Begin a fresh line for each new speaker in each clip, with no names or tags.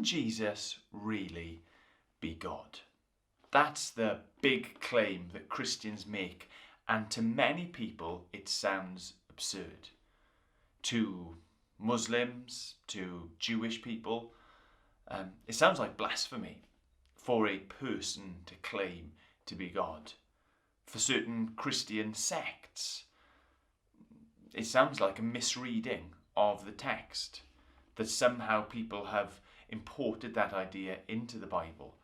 can Jesus really be God? That's the big claim that Christians make, and to many people it sounds absurd. To Muslims, to Jewish people, it sounds like blasphemy for a person to claim to be God. For certain Christian sects, it sounds like a misreading of the text, that somehow people have imported that idea into the Bible.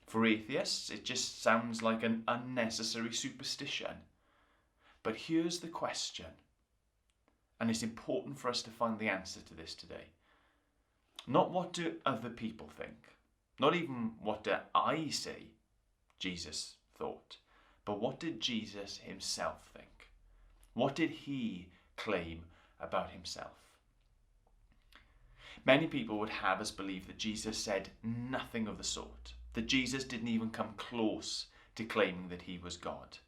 For atheists, it just sounds like an unnecessary superstition. But here's the question, and it's important for us to find the answer to this today. Not what do other people think, not even what do I say Jesus thought, but what did Jesus himself think? What did he claim about himself? Many people would have us believe that Jesus said nothing of the sort, that Jesus didn't even come close to claiming that he was God.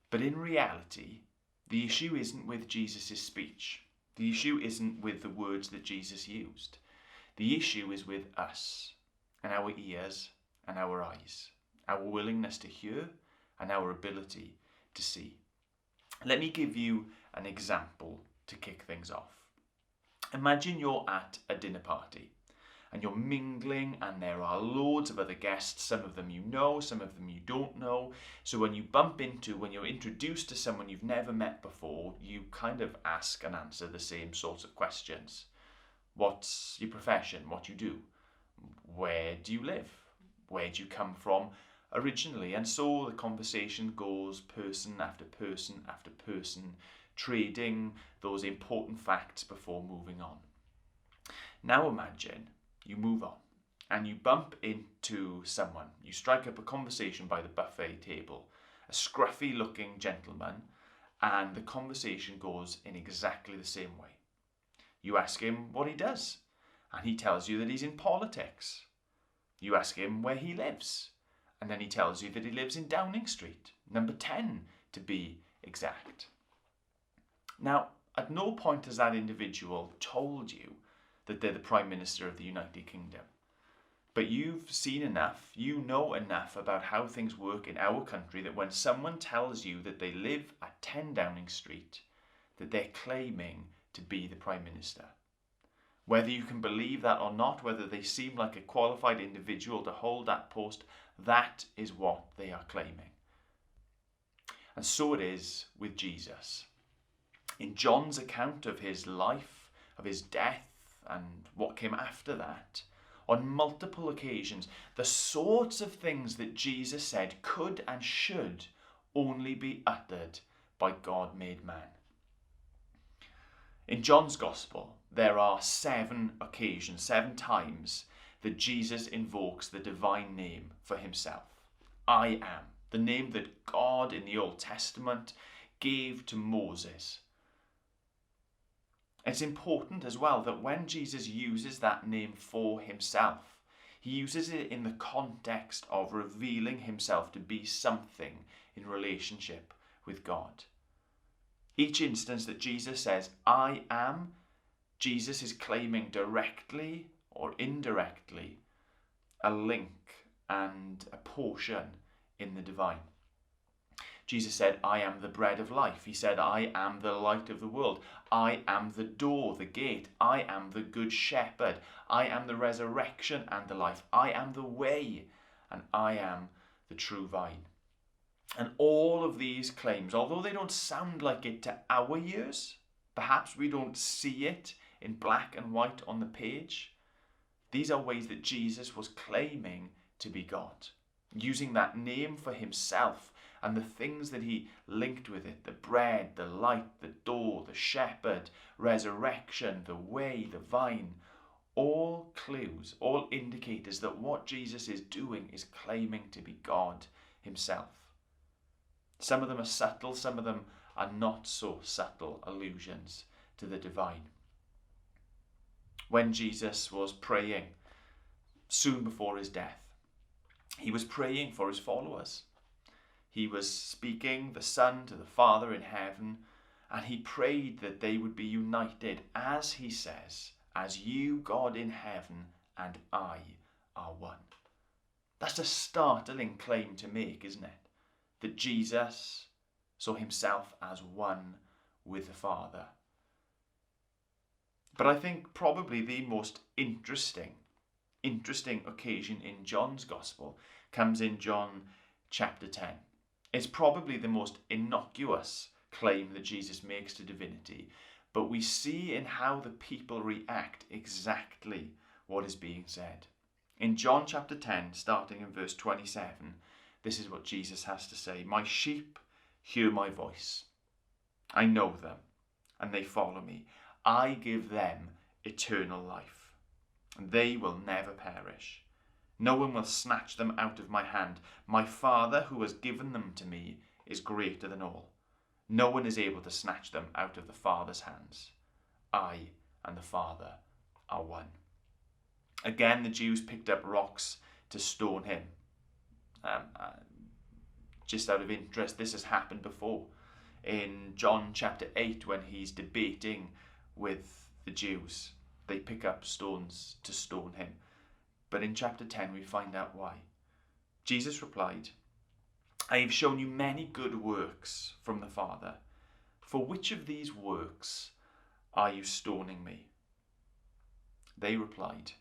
But in reality, the issue isn't with Jesus' speech. The issue isn't with the words that Jesus used. The issue is with us and our ears and our eyes, our willingness to hear and our ability to see. Let me give you an example to kick things off. Imagine you're at a dinner party and you're mingling, and there are loads of other guests. Some of them you know, some of them you don't know. So when you're introduced to someone you've never met before, you kind of ask and answer the same sorts of questions. What's your profession? What you do? Where do you live? Where do you come from originally? And so the conversation goes person after person after person, trading those important facts before moving on. Now imagine you move on and you bump into someone. You strike up a conversation by the buffet table, a scruffy looking gentleman, and the conversation goes in exactly the same way. You ask him what he does, and he tells you that he's in politics. You ask him where he lives, and then he tells you that he lives in Downing Street, number 10 to be exact. Now, at no point has that individual told you that they're the Prime Minister of the United Kingdom. But you've seen enough, you know enough about how things work in our country that when someone tells you that they live at 10 Downing Street, that they're claiming to be the Prime Minister. Whether you can believe that or not, whether they seem like a qualified individual to hold that post, that is what they are claiming. And so it is with Jesus. In John's account of his life, of his death, and what came after that, on multiple occasions, the sorts of things that Jesus said could and should only be uttered by God made man. In John's Gospel, there are 7 occasions, 7 times that Jesus invokes the divine name for himself. I am, the name that God in the Old Testament gave to Moses. It's important as well that when Jesus uses that name for himself, he uses it in the context of revealing himself to be something in relationship with God. Each instance that Jesus says, I am, Jesus is claiming directly or indirectly a link and a portion in the divine. Jesus said, I am the bread of life. He said, I am the light of the world. I am the door, the gate. I am the good shepherd. I am the resurrection and the life. I am the way, and I am the true vine. And all of these claims, although they don't sound like it to our ears, perhaps we don't see it in black and white on the page, these are ways that Jesus was claiming to be God, using that name for himself and the things that he linked with it, the bread, the light, the door, the shepherd, resurrection, the way, the vine, all clues, all indicators that what Jesus is doing is claiming to be God himself. Some of them are subtle, some of them are not so subtle allusions to the divine. When Jesus was praying soon before his death, he was praying for his followers. He was speaking the Son to the Father in heaven, and he prayed that they would be united, as he says, as you, God in heaven, and I are one. That's a startling claim to make, isn't it? That Jesus saw himself as one with the Father. But I think probably the most interesting occasion in John's Gospel comes in John chapter 10. It's probably the most innocuous claim that Jesus makes to divinity, but we see in how the people react exactly what is being said. In John chapter 10, starting in verse 27, this is what Jesus has to say. My sheep hear my voice. I know them, and they follow me. I give them eternal life, and they will never perish. No one will snatch them out of my hand. My Father, who has given them to me, is greater than all. No one is able to snatch them out of the Father's hands. I and the Father are one. Again, the Jews picked up rocks to stone him. Just out of interest, this has happened before. In John chapter 8, when he's debating with the Jews, they pick up stones to stone him. But in chapter 10, we find out why. Jesus replied, I have shown you many good works from the Father. For which of these works are you stoning me? They replied,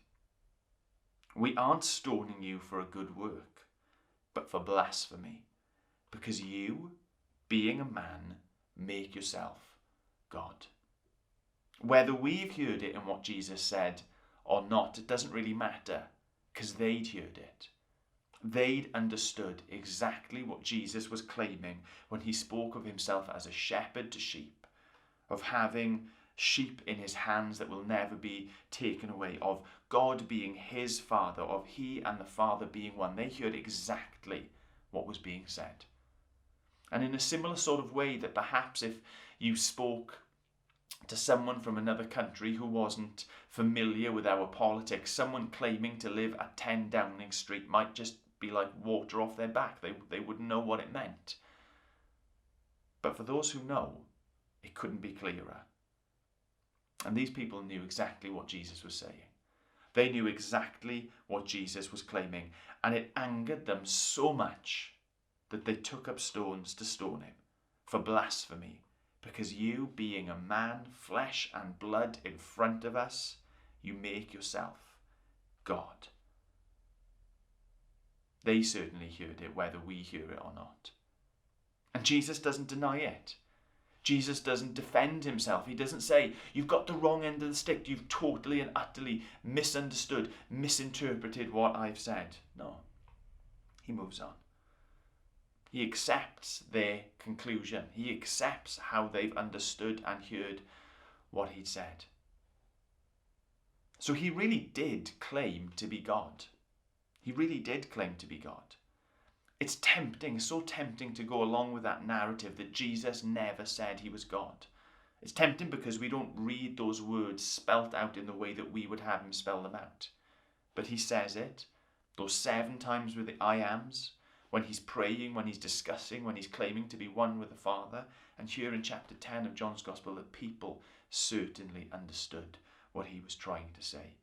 we aren't stoning you for a good work, but for blasphemy, because you, being a man, make yourself God. Whether we've heard it in what Jesus said or not, it doesn't really matter, because they'd heard it. They'd understood exactly what Jesus was claiming when he spoke of himself as a shepherd to sheep, of having sheep in his hands that will never be taken away, of God being his Father, of he and the Father being one. They heard exactly what was being said. And in a similar sort of way that perhaps if you spoke to someone from another country who wasn't familiar with our politics, someone claiming to live at 10 Downing Street might just be like water off their back. They wouldn't know what it meant. But for those who know, it couldn't be clearer. And these people knew exactly what Jesus was saying. They knew exactly what Jesus was claiming, and it angered them so much that they took up stones to stone him for blasphemy, because you, being a man, flesh and blood in front of us, you make yourself God. They certainly heard it, whether we hear it or not. And Jesus doesn't deny it. Jesus doesn't defend himself. He doesn't say, you've got the wrong end of the stick. You've totally and utterly misunderstood, misinterpreted what I've said. No. He moves on. He accepts their conclusion. He accepts how they've understood and heard what he'd said. So he really did claim to be God. He really did claim to be God. It's tempting, so tempting to go along with that narrative that Jesus never said he was God. It's tempting because we don't read those words spelt out in the way that we would have him spell them out. But he says it, those 7 times with the I ams, when he's praying, when he's discussing, when he's claiming to be one with the Father. And here in chapter 10 of John's Gospel, the people certainly understood what he was trying to say.